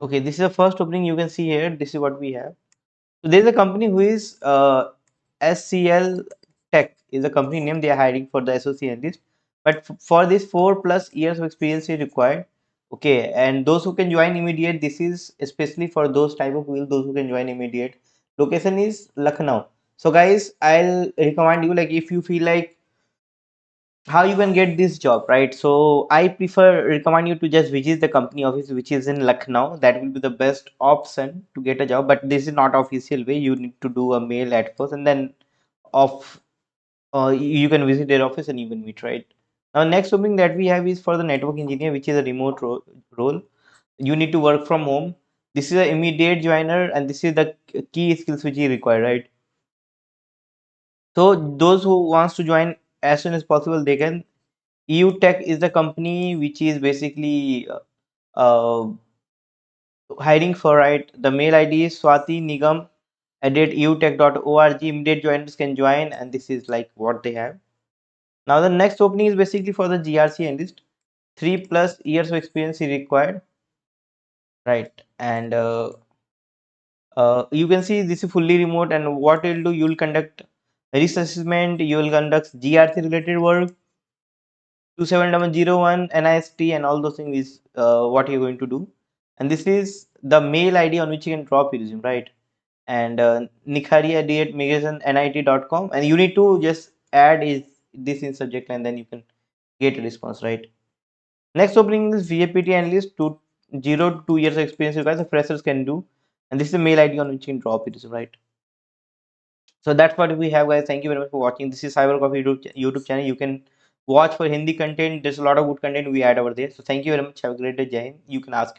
Okay, this is the first opening. You can see here. This is what we have. So there is a company who is SCL Tech is a company name. They are hiring for the SOC analyst, but for this 4+ years of experience is required. Okay, and those who can join immediate. This is especially for those type of people. Those who can join immediate. Location is Lucknow. So guys, I'll recommend you, like, if you feel like how you can get this job, right? So I prefer recommend you to just visit the company office which is in Lucknow. That will be the best option to get a job, but this is not official way. You need to do a mail at first, and then off you can visit their office and you can meet, right? Now next opening that we have is for the network engineer, which is a remote role. You need to work from home. This is an immediate joiner, and this is the key skills which you require, right? So those who wants to join as soon as possible, they can. EU Tech is the company which is basically uh, hiring for, right? The mail ID is Swati Nigam at eutech.org. Immediate joiners can join, and this is like what they have. Now the next opening is basically for the GRC analyst. 3+ years of experience is required, right? And you can see this is fully remote. And what you'll do, you'll conduct risk assessment, you will conduct GRC related work, 27001 NIST and all those things is what you're going to do. And this is the mail ID on which you can drop your resume, right? And nikhari@migration.nit.com, and you need to just add is this in subject line, then you can get a response, right? Next opening is VAPT analyst, 0 to 2 years of experience you guys, the freshers can do. And this is the mail ID on which you can drop it, right? So that's what we have, guys. Thank you very much for watching. This is Cyber Coffee YouTube channel. You can watch for Hindi content. There's a lot of good content we add over there. So thank you very much. Have a great day, Jai Hind. You can ask